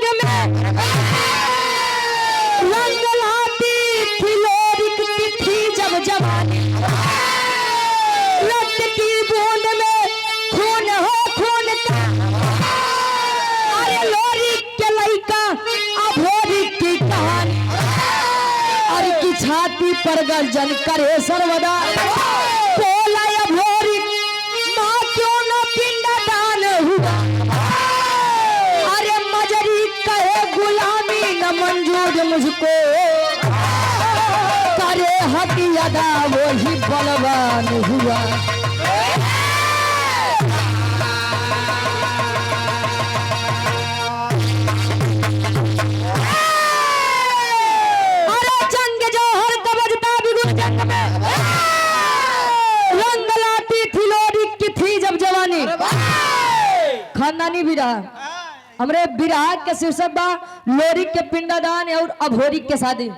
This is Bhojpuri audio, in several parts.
जंग में रंग लाती थी लोरिक थी जब जवानी रक्त की बूंद में खून हो खून का अरे लोरिक के लइका अभोरिक की कहानी अरे की छाती पर गर्जन करे सर्वदा बोला अभोरिक माँ क्यों न पिंडदान हुआ अरे मजरी कहे गुलामी न मंजूर मुझको करे हक अदा वही बलवान हुआ अरे जंग जौहर का बजता बिगुल जंग में रंग लाती थी लोरिक की थी जब जवानी खानदानी विरह हमरे विराह के शीर्षक बा लोरिक के पिंडदान और अभोरिक के शादी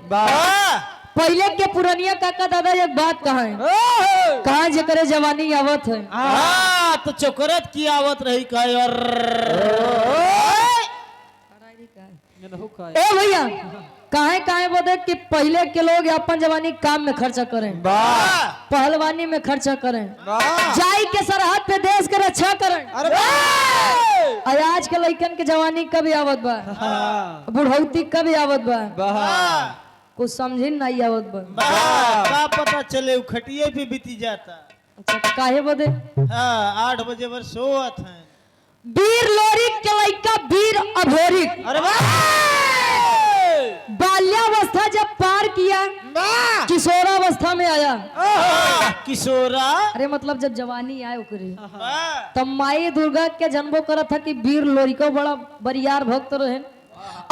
पहले के पुरानिया काका दादा एक बात कहा जकरे जवानी आवत है तो चोकरत की आवत रही का और ए भैया काहे बोले कि पहले के लोग अपन जवानी काम में खर्चा करें पहलवानी में खर्चा करें जाई के सरहद पे देश के रक्षा करें आज के लइकन के जवानी कभी आवत बा बुढ़ौती कभी आवत बा कुछ समझी नहीं आवत बा का पता चले खटिए पे बीती जाता अच्छा काहे बोले 8 बजे वर सोत है वीर लोरिक के लइका वीर अभोरिक अरे बाल्यावस्था जब पार किया किशोरावस्था में आया किशोरा अरे मतलब जब जवानी आए ओकरे तब माई दुर्गा के जन्मो करत था कि वीर लोरिको बड़ा बरियार भक्त रहे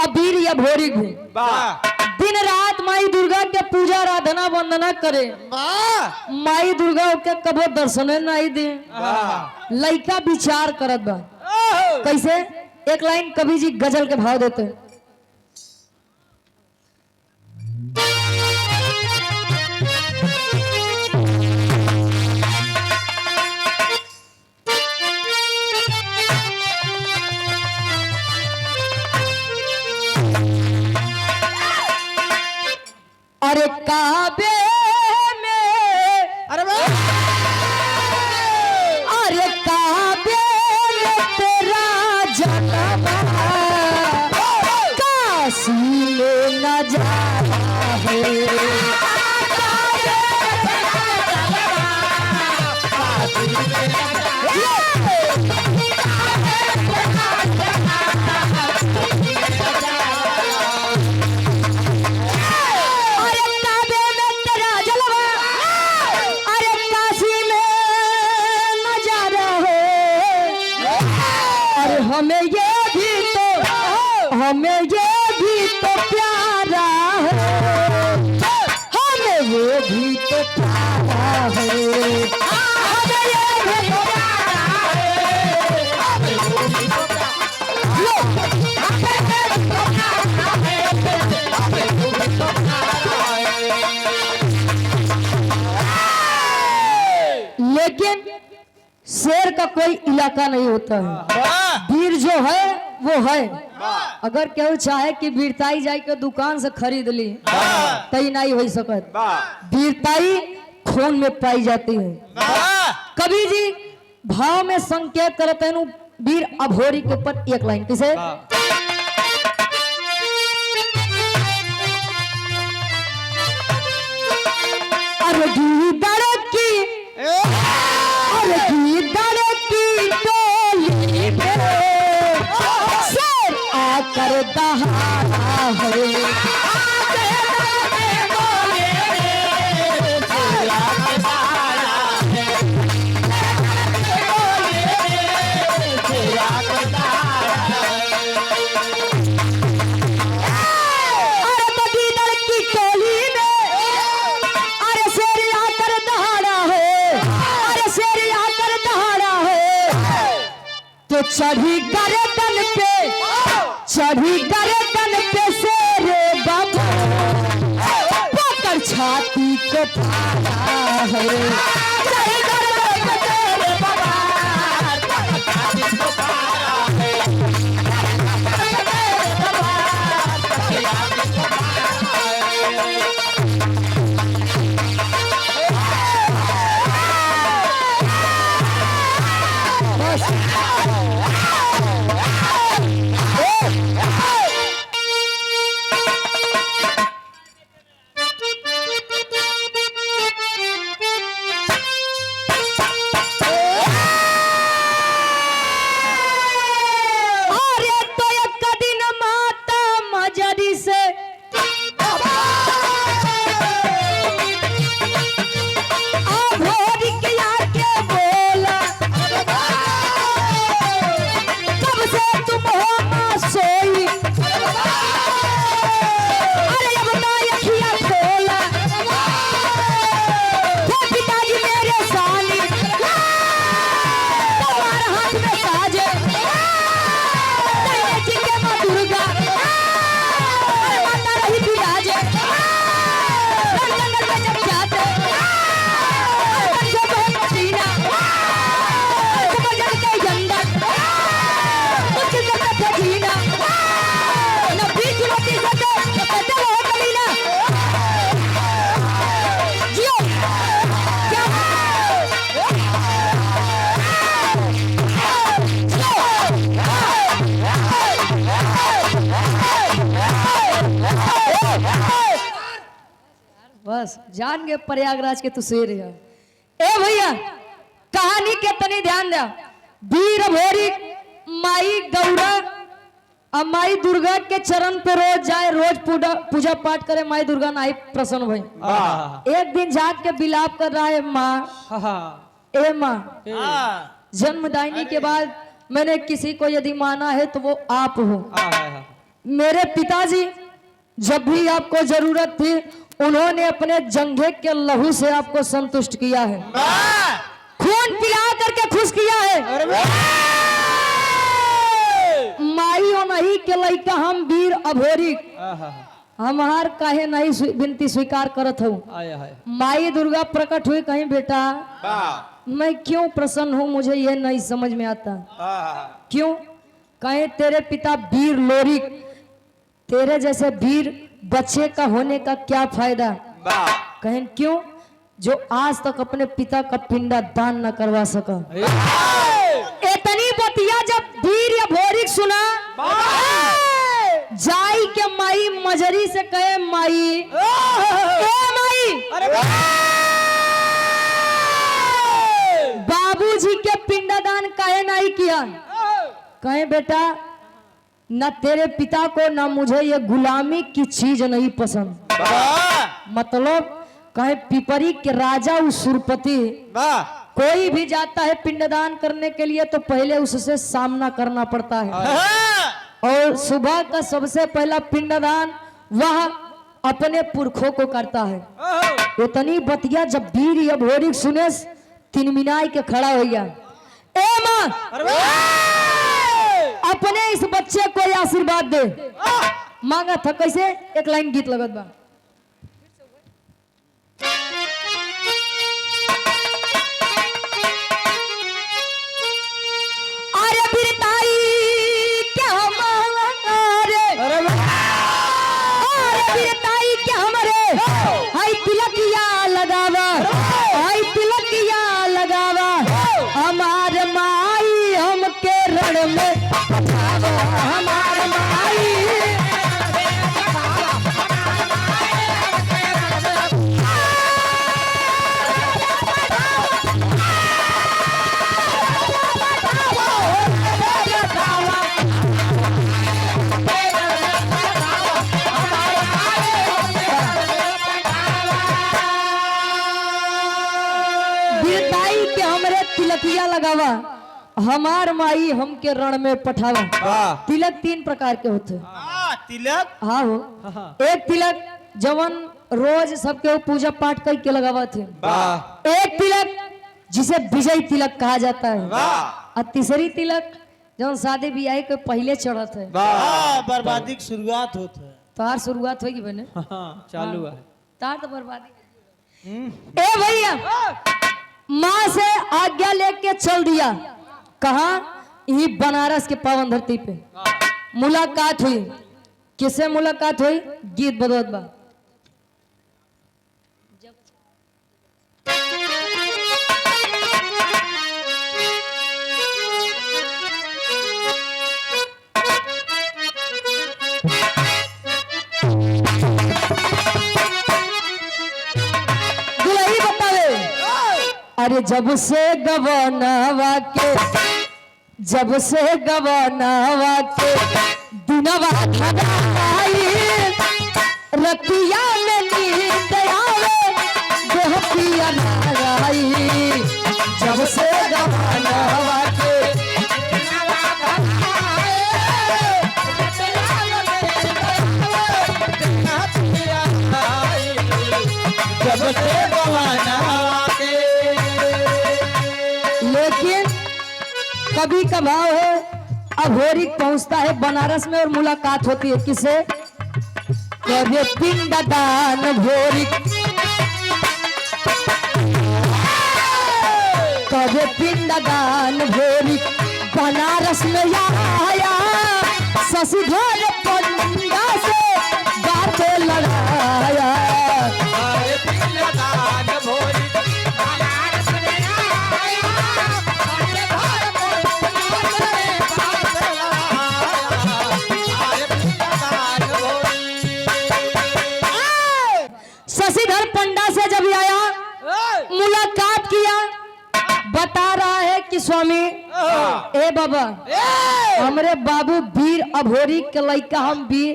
अब वीर अभोरिक भी दिन रात माई दुर्गा के पूजा आराधना वंदना करे माई दुर्गा के कबो दर्शन नहीं दे लइका विचार करत बा कैसे एक लाइन कवि जी गजल के भाव देते अरे काबे में अरे काबे में तेरा जन्म काशी में न जाना है हमें ये भी तो प्यारा है हमें वो भी तो प्यारा है हमें ये भी तो प्यारा है हमें वो भी तो लेकिन शेर का कोई इलाका नहीं होता है वीर जो है वो है अगर केहू चाहे कि वीरताई जाए के दुकान से खरीद ली तई नहीं हो सकत वीरताई खून में पाई जाती है कवि जी भाव में संकेत करते हैं वीर अभोरी के ऊपर एक लाइन किसे अरे गीदड़ की टोली शेर आकर दहाड़ा है चढ़ी गर्दन पे शेरे बाबा पकड़ छाती को फाड़ा है बस जान गए प्रयागराज के तू शेर है। ए भैया कहानी के तनी ध्यान दे। वीर भोरी माई गौरा और माई दुर्गा के चरण पे रोज जाए, रोज पूजा पाठ करे, माई दुर्गा नाई प्रसन्न भाई। एक दिन जाग के बिलाप कर रहा है, माँ ए माँ, जन्मदायिनी के बाद मैंने किसी को यदि माना है तो वो आप हो। मेरे पिताजी जब भी आपको जरूरत थी उन्होंने अपने जंघे के लहू से आपको संतुष्ट किया है, खून पिला करके खुश किया है। माई और नहीं के लइका हम वीर अभोरी हमार काहे नहीं विनती स्वीकार करत हूँ। माई दुर्गा प्रकट हुई कहीं बेटा, मैं क्यों प्रसन्न हूँ मुझे ये नहीं समझ में आता। क्यों? कहे तेरे पिता वीर लोरिक, तेरे जैसे वीर बच्चे का होने का क्या फायदा। कहें क्यों? जो आज तक अपने पिता का पिंडा दान न करवा सका। इतनी बतिया जब वीर या भोरिक सुना, जाई के माई मजरी से कहे माई ए माई, बाबूजी के पिंडा दान काहे नहीं किया। कहे बेटा न तेरे पिता को न मुझे ये गुलामी की चीज नहीं पसंद। मतलब कहे पिपरी के राजा सुरपति कोई भी जाता है पिंडदान करने के लिए तो पहले उससे सामना करना पड़ता है, और सुबह का सबसे पहला पिंडदान वह अपने पुरखों को करता है। इतनी बतिया जब वीर या भोरिक सुने तिनमिनाई के खड़ा हो गया। ए मां, अपने इस बच्चे को आशीर्वाद दे। मांगा था कैसे? एक लाइन गीत लगत बा। अरे बिरताई क्या मारे, अरे बिरताई क्या हमारे, हाय तिलकिया लगावा, हाय तिलकिया लगावा, हमार माई हमके रण में पठावा, हमार माई तिलकिया लगावा, हमार माई हमके रण में पठावा। तिलक तीन प्रकार के होते हैं। तिलक हाँ हो, एक तिलक जवन रोज सबके पूजा पाठ करके लगावा थे। एक तिलक जिसे विजय तिलक कहा जाता है, और तीसरी तिलक जवन शादी ब्याह के पहले चढ़त है। बर्बादी की शुरुआत होता है। तार शुरुआत होगी बने, चालू है तार तो बर्बादी। ए भैया माँ से आज्ञा लेके चल दिया, कहा ये बनारस के पावन धरती पे मुलाकात हुई। किससे मुलाकात हुई? गीत बदौत बा। दुल्ही बतावे, अरे जब से गवानावा के, जब से गवानावा के दिनवा धराई, रतिया में नींद आवे देहतिया नाराई। जब से गवानावा के दिनवा धराई, जब से गवानावा के। लेकिन कभी कभाव है अघोरी पहुंचता है बनारस में और मुलाकात होती है किसे? कभी पिंडदान भोरी, कभी पिंडदान भोरी बनारस में आया, शशिधर पंडा से बातें लड़ाया। शशिधर पंडा स्वामी ए बाबा हमरे बाबू वीर अभोरी के लइका हम वीर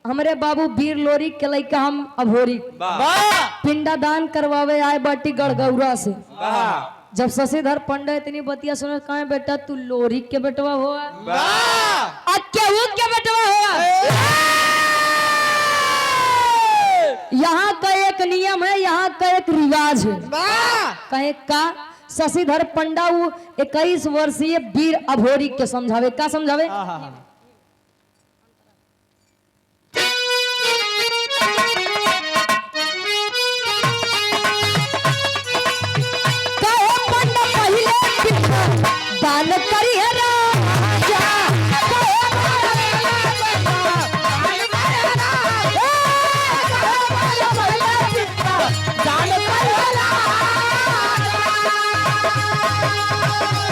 हमरे बाबू वीर लोरी के लइका हम अभोरी पिंडादान करवावे आए बाटी गड़गौरा से। जब शशिधर पंडा इतनी बतिया सुने कहे बेटा तू लोरी के बेटवा हुआ केहू के बेटवा हुआ। यहाँ का एक नियम है, यहाँ का एक रिवाज है। कहे का शशिधर पंडा 21 वर्षीय वीर अभोरी के समझावे का समझावे दान करी है राजा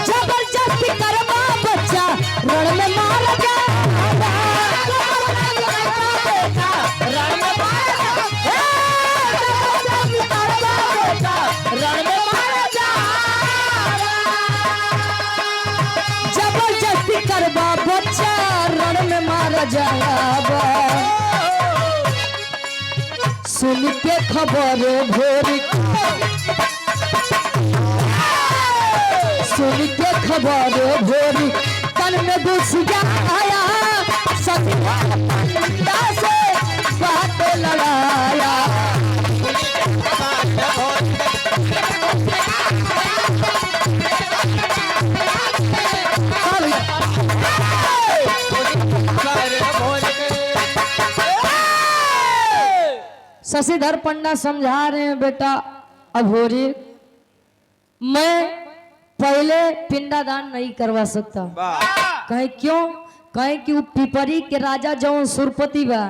जबरदस्ती करवा बच्चा रण में मार जा करवा बच्चा रण में मारा जावा। सुन के खबर भोरी सुन के खबर भोरी तन में घुस आया सतिया से बात लड़ाया। शशिधर पंडा समझा रहे हैं बेटा अभोरी मैं पहले पिंडादान नहीं करवा सकता। कहे क्यों? कहे कि वो पिपरी के राजा जो सुरपति बा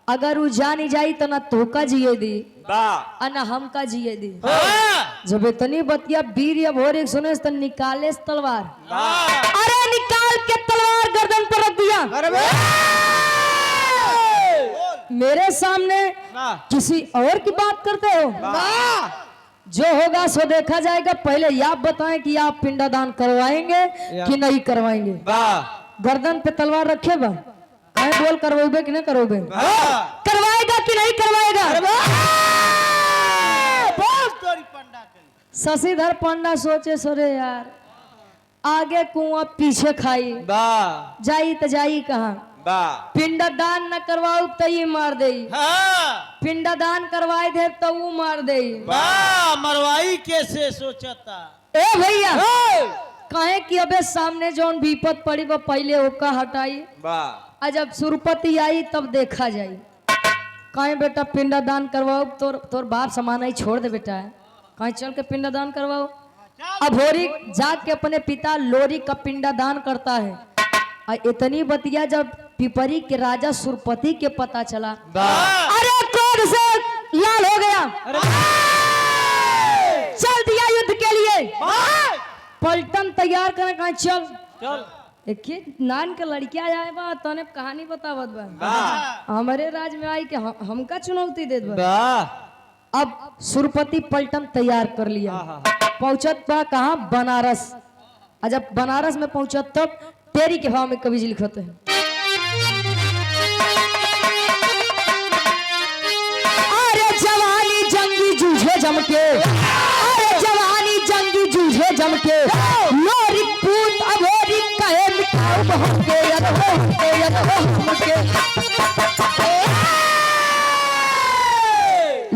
अगर वो जानी जाई तो ना तोका जिए दी और ना हमका जिए दी। जब इतनी बतिया वीर अभोरी सुने तो निकाले तलवार अरे निकाल के तलवार गर्दन पर रख दिया। मेरे सामने किसी और की बात करते हो? जो होगा सो देखा जाएगा। पहले आप बताएं कि आप पिंडादान करवाएंगे कि नहीं करवाएंगे। गर्दन पे तलवार रखे बा कहीं बोल करवाओगे कि नहीं करोगे? करवाएगा कि नहीं करवाएगा? शशिधर पंडा सोचे सोरे यार आगे कुआं पीछे खाई जाई तो जाई कहाँ। पिंडदान न करवाओ तो ये मार दे पिंडदान करवाए थे तो वो मार दे मरवाई कैसे सोचता ए भैया कहे कि अबे सामने जौन विपत पड़ी वो पहले ओका हटाई और जब सुरपति आई तब देखा जाई। कहे बेटा पिंडदान करवाओ तोर बाप समाना ही छोड़ दे बेटा कहीं चल के पिंडदान करवाओ। अभोरी जाके अपने पिता लोरी का पिंडदान करता है और इतनी बतिया जब पिपरी के राजा सुरपति के पता चला अरे क्रोध से लाल हो गया चल दिया युद्ध के लिए पलटन तैयार करने कहा चल एक नान के लड़किया आए बा तने कहानी बतावत बा हमारे राज में आई के हमका चुनौती देत बा। अब सुरपति पलटन तैयार कर लिया पहुंचत बा कहा बनारस। जब बनारस में पहुंचत तब तेरी के भाव में कवि जी लिखते हैं अरे जवानी जंगी जूझे जमके अरे जवानी जंगी जूझे जमके लोरी पूत अभोरी कहे मिटाओ हमके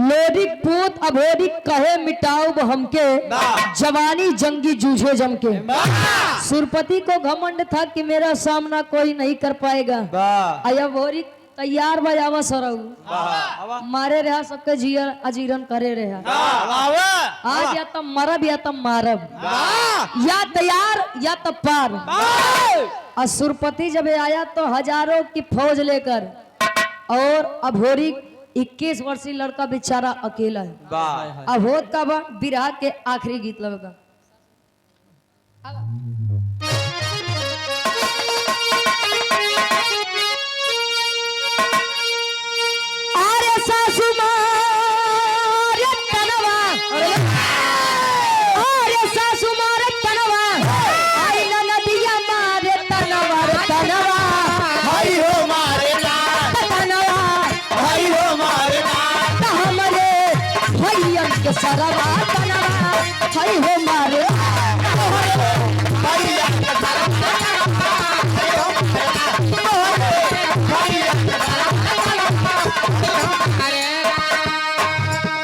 लोरी पूत अभोरी कहे मिटाओ हमके जवानी जंगी जूझे जमके। सुरपति को घमंड था कि मेरा सामना कोई नहीं कर पाएगा। अभोरी तैयार बजावा सरऊ मारे रहा सबके जियर अजीरन करे रहा आज या तब मरब या तब मारब या तैयार या तब पार। और सुरपति जब आया तो हजारों की फौज लेकर और अभोरी 21 वर्षीय लड़का बेचारा अकेला है। अब होत का बा बिरहा के आखिरी गीत लगेगा। अरे सासू मारे तनवा अरे सासू मारे तनवा के सरवा तनवा हई हो मारे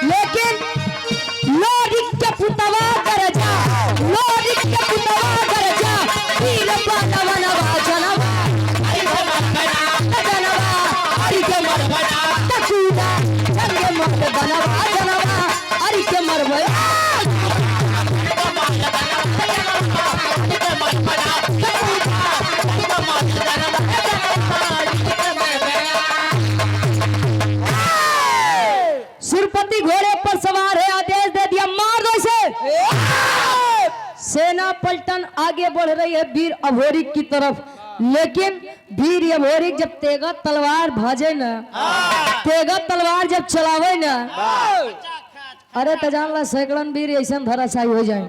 लेकिन लोरिक के पुतवा गरजा लोरिक के पुतवा गरजा वीर बनवा जनवा जनवा हरि के मरबना तकूदा जंगे मत बनवा जनवा हरि के मरबे सुरपति घोड़े पर सवार है, आदेश दे दिया मार दो इसे। सेना पलटन आगे बढ़ रही है वीर अभोरिक की तरफ, लेकिन वीर अभोरिक जब तेगा तलवार भाजे न, तेगा तलवार जब चलावे न, अरे तजानला सैकड़न वीर ऐसा धराशायी हो जाए।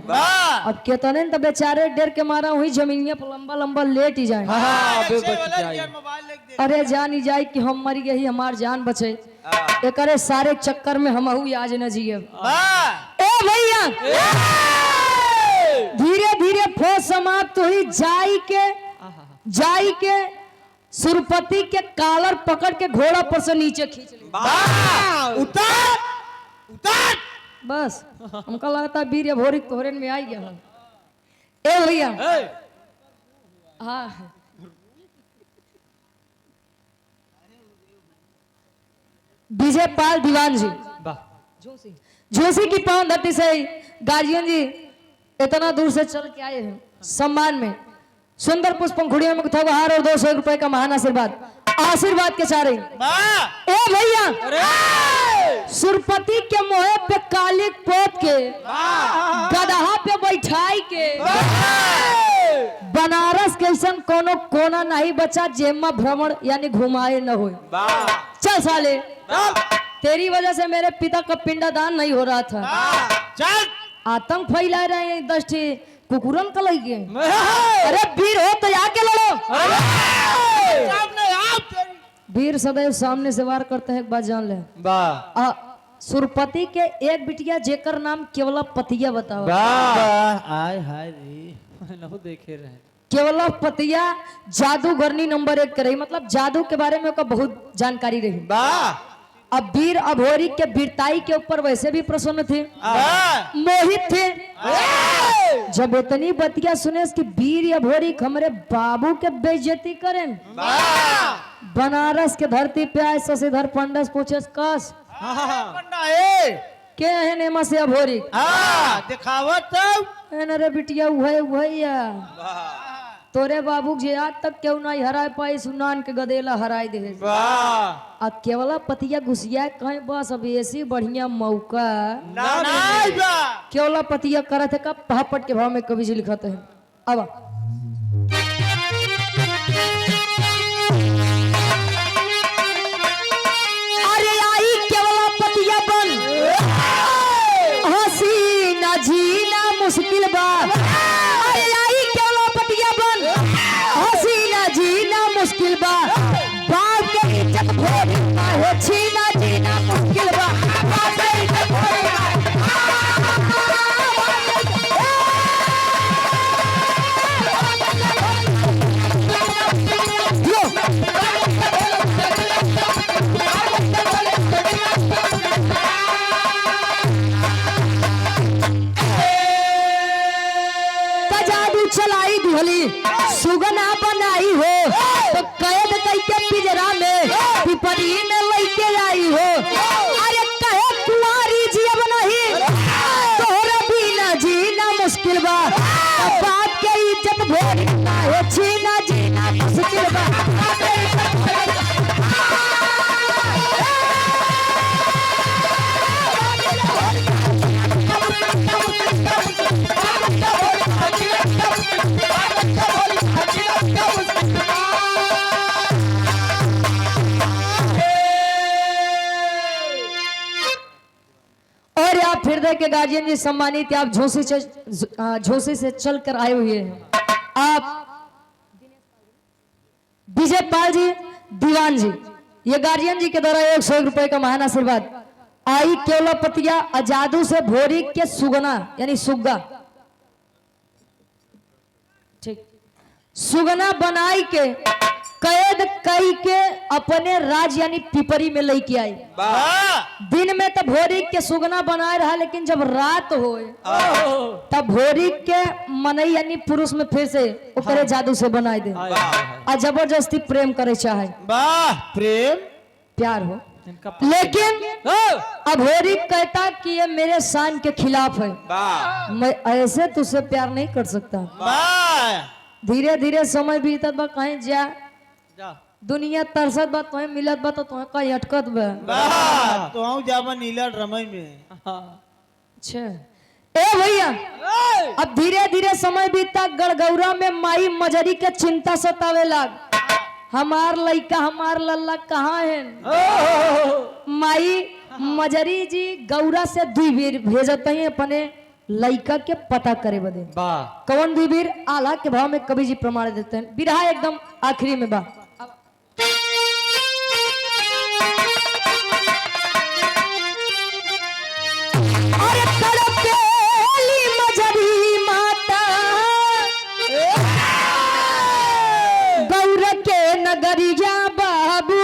अब केतने तो बेचारे डर के मारा हुई जमीनिया पर लंबा लंबा लेट ही जाए। अरे जान ही जाए कि हम मर गई हमार जान बचे, एक सारे चक्कर में हम आज न जिए। ए भैया धीरे धीरे फौज समाप्त हुई, जाई के सुरपति के कालर पकड़ के घोड़ा पर से नीचे खींच ली। उतार बस हमका लगता वीर भोरिक तोहरे में आई गया। ए भैया हाँ विजय पाल दीवान जी जोशी की पावन धरती से गार्जियन जी इतना दूर से चल के आए हैं, सम्मान में सुंदर पुष्प पंखुड़ियों में था हार और 200 रुपए का महान आशीर्वाद के चारे। ए भैया सुरपति के मोहे पे कालिक पोत के गदहा पे बैठाई के बनारस के ऐसन कोनो कोना नहीं बचा जेमा भ्रमण यानी घुमाए न हो। चल साले तेरी वजह से मेरे पिता का पिंडदान नहीं हो रहा था। चल आतंक फैला रहे हैं 10 कुकुरन का लगे। अरे वीर हो तो आके लड़ो। वीर सदैव सामने से वार करते हैं, एक बात जान ले। सुरपति के एक बिटिया जेकर नाम केवला पतिया बताओ। आय हाय रे नहु देखे रहे। केवला पतिया जादूगरनी नंबर 1 रही, मतलब जादू के बारे में बहुत जानकारी रही। अब वीर अभोरी के वीरताई के ऊपर वैसे भी प्रसन्न थे, मोहित थे। जब इतनी बतिया सुने कि वीर अभोरी हमारे बाबू के बेइज्जती करें, बनारस के धरती पे आए शशिधर पंडस पूछे कस के है नेमा से अभोरी दिखावत रे बिटिया वही तोरे बाबू जी आज तक क्यों नहीं हराए पाई, सुनान के गदेला हराए दे। अब केवला पतिया घुसिया कहीं बस अब ऐसी बढ़िया मौका केवला पतिया करे थे का पहापट के भाव में कवि जी लिखते हैं। अब अरे आई केवला पतिया बन हसीना जीना मुश्किल बा। अरे आई केवला पतिया बन हसीना जीना मुश्किल बा। बाप के इज्जत भोरी हो छीना जीना मुश्किल बा। बाप के इज्जत भोरी चलाई दुहली सुगना बनाई हो तो कैद करके पिंजरा में पिपरी में लेके आई हो। अरे कहे कुंवारी जीव नहीं तोहरा बिना जीना मुश्किल बा। बाप के इज्जत भोरी हो छीना जीना मुश्किल बा। और आप हृदय के गार्जियन जी सम्मानित, आप झोसी से चलकर आए हुए हैं। आप विजय पाल जी दीवान जी, ये गार्जियन जी के द्वारा 100 रुपए का महान आशीर्वाद आई केवलपतिया जादू से भोरी के सुगना यानी सुग्गा, ठीक, सुगना बनाई के कैद कई के अपने राज यानी पिपरी में लेके आई। दिन में तो भोरी के सुगना बनाए रहा, लेकिन जब रात होए तब भोरी के मनई यानी पुरुष में फिर से ओकरे जादू से बनाए दे और जबरदस्ती प्रेम करे चाहे। प्रेम प्यार हो, लेकिन अभोरी कहता कि ये मेरे शान के खिलाफ है, मैं ऐसे तुझसे प्यार नहीं कर सकता। धीरे धीरे समय बीतत बा, कहीं जा दुनिया तरसत बा, तुम्हें मिलत बा तो तुम्हें कहीं अटकत बा तो हम जाबा नीला रमई में। अच्छा ए भैया, अब धीरे धीरे समय बीता, गड़गौरा में माई मजरी के चिंता सतावे लाग, हमार लइका हमार लल्ला कहाँ है। माई मजरी जी गौरा से 2 बेर भेजत हैं अपने लइका के पता करे बदे। कौन 2 बेर? आला के भाव में कवि जी प्रमाण देते हैं, बिरहा एकदम आखिरी में बा। अरे तड़पेली मजरी माता गौरा के नगरिया बाबू,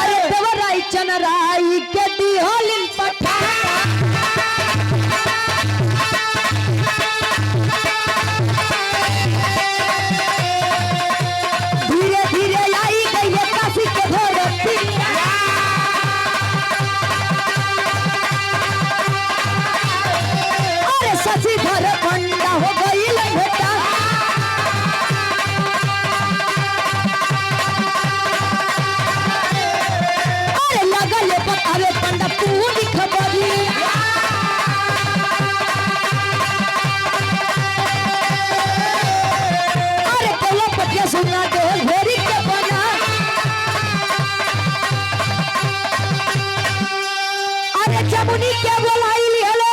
अरे देवराई चनराई के दिहलिन पठा, धीरे धीरे आई गई है काशी के भोरती, अरे शशि धर पंडा हो गई बेटा, अरे लगल बतावे पंडा पूरी खबरी, अरे कोला पटिया सुना दे भोरी के बना, अरे जमुनी के बोलाई लिहले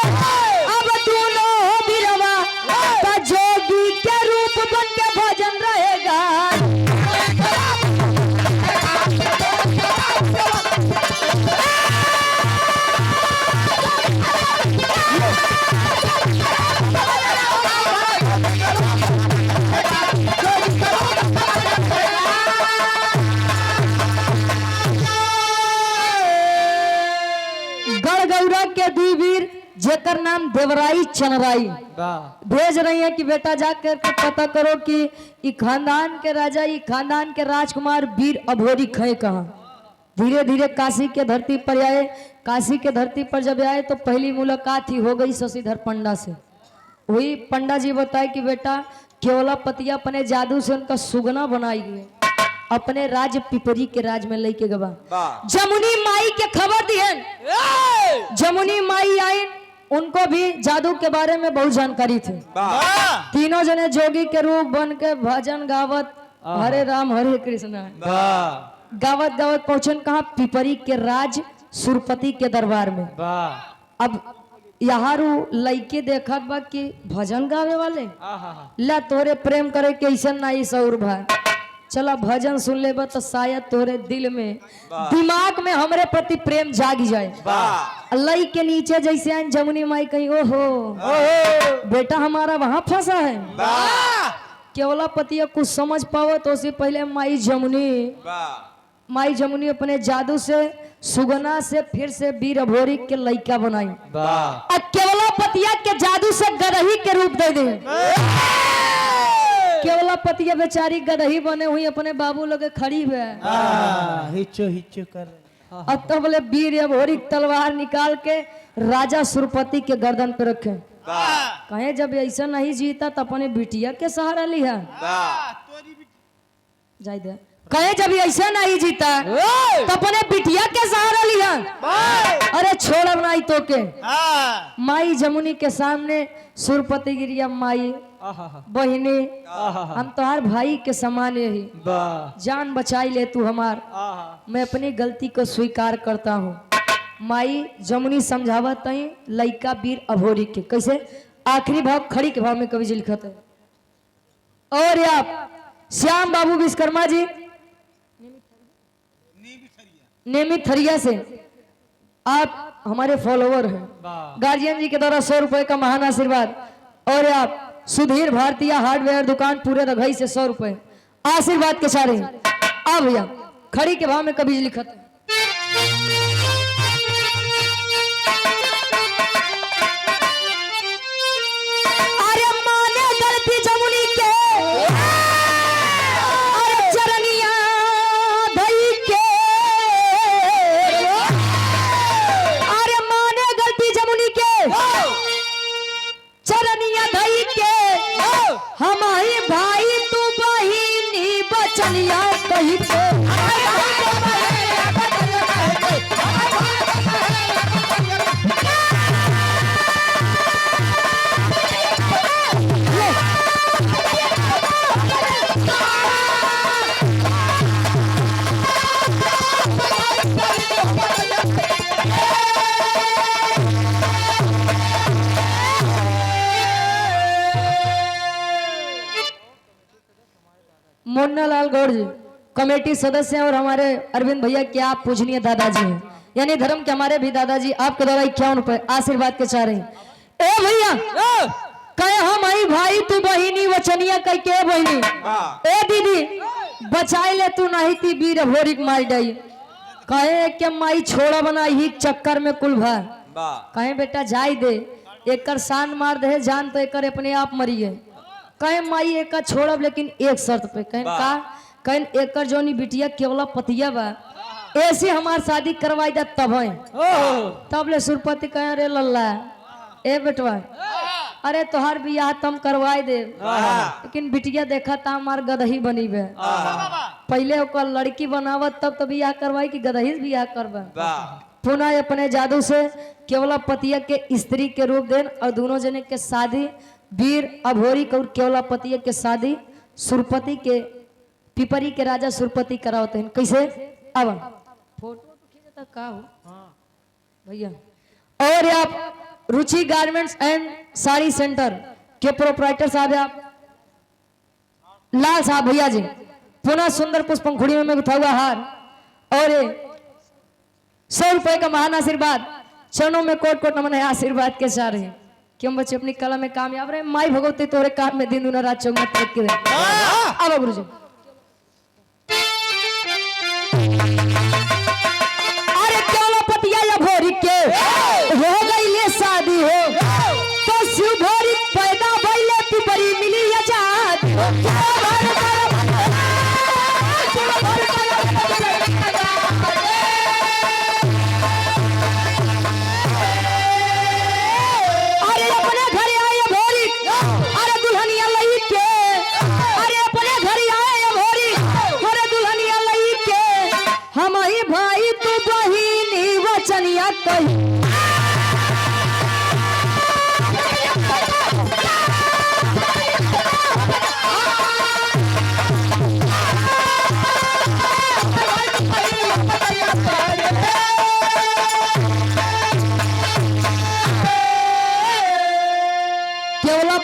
अब दोनों बिरवा का जोगी के रूप बन के भजन रहेगा। गड़गौरा के 2 वीर जेकर नाम देवराई चनराई भेज रही है कि बेटा जाकर के पता करो कि ई खानदान के राजा, ई खानदान के राजकुमार वीर अभोरी खय कहाँ। धीरे धीरे काशी के धरती पर आए। काशी के धरती पर जब आए तो पहली मुलाकात ही हो गई शशिधर पंडा से। वही पंडा जी बताए कि बेटा केवलपतिया अपने जादू से उनका सुगना बनाई गई, अपने राज पिपरी के राज में लेके गवा। जमुनी माई के खबर दिए, जमुनी माई आई, उनको भी जादू के बारे में बहुत जानकारी थी। तीनों जने जोगी के रूप बन के भजन गावत हरे राम हरे कृष्ण गावत गावत पहुंचन कहा पिपरी के राज सुरपति के दरबार में। अब यहाँ लइके देखत बा कि भजन गावे वाले ला तोरे प्रेम करे के ऐसा नहीं सौर भाई, चला भजन सुन ले तो शायद तोरे दिल में दिमाग में हमरे प्रति प्रेम जाग जाए। लई के नीचे जैसे आन जमुनी माई कहीं ओहो बेटा हमारा वहां फंसा है। केवलपतिया कुछ समझ पाओ तो उससे पहले माई जमुनी अपने जादू से सुगना से फिर से वीर अभोरी के लइका बनाई और केवलपतिया के जादू से गदही के रूप दे दे। केवलपतिया बेचारी गदही बने हुई अपने बाबू लगे खड़ी है, हिचो हिचो कर अब तो बोले वीर अभोरी तलवार निकाल के राजा सुरपति के गर्दन पे रखे। कहे जब ऐसा नहीं जीता तो अपने बिटिया के सहारा लिया जाए दे। कहे जब ऐसा नहीं जीता तो अपने बिटिया के सहारा लिया, अरे छोड़ नहीं तो के। माई जमुनी के सामने सुरपति गिरिया माई बहिनी हम तुम्हार भाई के समान ही, जान बचाई ले तू हमार, मैं अपनी गलती को स्वीकार करता हूँ। माई जमुनी समझावत है लइका वीर अभोरी के। कैसे? आखिरी भाव खड़ी के भाव में कवि जी लिखत है, और आप श्याम बाबू विश्वकर्मा जी नेमित थरिया से आप हमारे फॉलोवर हैं। गार्जियन जी के द्वारा 100 रुपए का महान आशीर्वाद। और आप सुधीर भारतीय हार्डवेयर दुकान पूरे दघई से 100 रुपए आशीर्वाद के सारे। आ भैया खड़ी के भाव में कभी लिखत है। अरे माने गलती जमुनी के अरे चरनिया धई के अरे माने गलती जमुनी के चरनिया धई के हमारी भाई तू बहिनी बचनिया कही के मुन्ना लाल गौड़ जी कमेटी सदस्य हैं और हमारे अरविंद भैया के आप पूजनीय दादाजी हैं, यानी धर्म के हमारे भी दादाजी आपके द्वारा 51 रुपए आशीर्वाद के चाह रहे हैं। ए भैया कहे हम आई भाई तू बहिनी वचनिया कह के बहिनी ए दीदी बचाई ले तू नहीं ती वीर भोरिक मार डाई कहे के माई छोड़ा बना ही चक्कर में कुल भर कहे बेटा जाई दे एकर शान मार दे जान तो एकर अपने आप मरी है। कहे माई एक छोड़ब लेकिन एक शर्त पे कहें का कहें एकर जोनी बिटिया केवला पतिया बा ऐसे हमार शादी करवाई दा तब है तब ले सुरपति कहे अरे लल्ला ए बेटवा अरे तोहार बियाह तम करवाई दे लेकिन बिटिया देखा था हमार गदही बनी बे पहले ओकर लड़की बनावत तब तो बियाह करवाई कि गदही से बियाह करवा पुनः अपने जादू से केवला पतिया के स्त्री के रूप देन और दोनों जने के शादी वीर अभोरी और केवला पतिया के शादी सुरपति के पिपरी के राजा सुरपति करावते हैं। कैसे अब फोटो तो खींचता का हो भैया। और आप रुचि गारमेंट्स एंड साड़ी सेंटर के प्रोपराइटर साहब आप लाल साहब भैया जी पुनः सुंदर पुष्पंखुड़ी में उठा हुआ हार और 100 रुपए का महान आशीर्वाद चरणों में कोट कोट नमन है आशीर्वाद के साथ रहे क्यों बच्चे अपनी कला में कामयाब रहे माई भगवती तोरे काम में दिन दुना रात चौगुना तरक्की रहे। अब गुरुजी अरे केवला पतिया या भोरी के हो गई ले शादी हो तो शिव भोरी पैदा भइले पिपरी मिली आजाद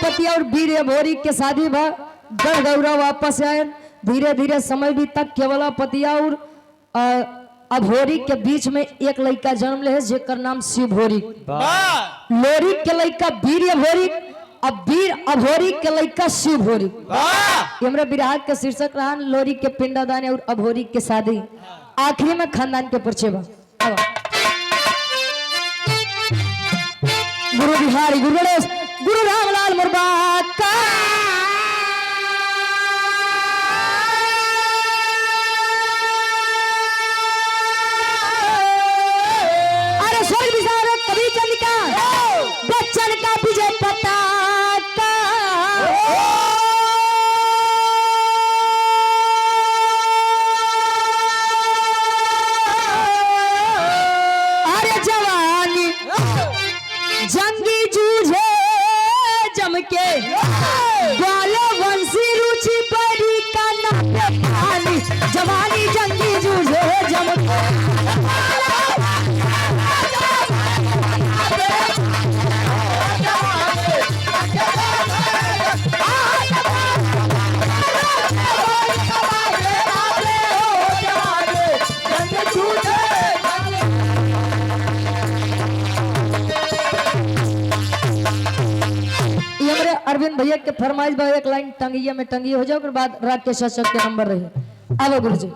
पति और वीर भोरी के शादी भा गढ़ गौरा वापस आए धीरे धीरे समय भी तक केवला पतिया और अभोरी के बीच में एक लड़का जन्म ले जेकर नाम शिव भोरी लोरी के लड़का वीर भोरी अब वीर अभोरी के लड़का शिव भोरी हमरा विराह के शीर्षक रहा लोरी के पिंडादान और अभोरी के शादी आखिरी में खानदान के परिचय बा। गुरु बिहारी गुरु गणेश गुरु रामलाल मुर्गा का अरे स्वर्ग विशारद कवि चंद्रिका बच्चन का विजय पताका अरे जवानी जंगी जूझे जम के ग्वालो वंशी रुचि परी का नाम पानी जवानी जंगी जूझे जम के अरविंद भैया के फरमाइश बा एक लाइन टंगिया में टंगी हो जाए, ओकर बाद राकेश अशोक के नंबर रहे। आवा गुरुजी।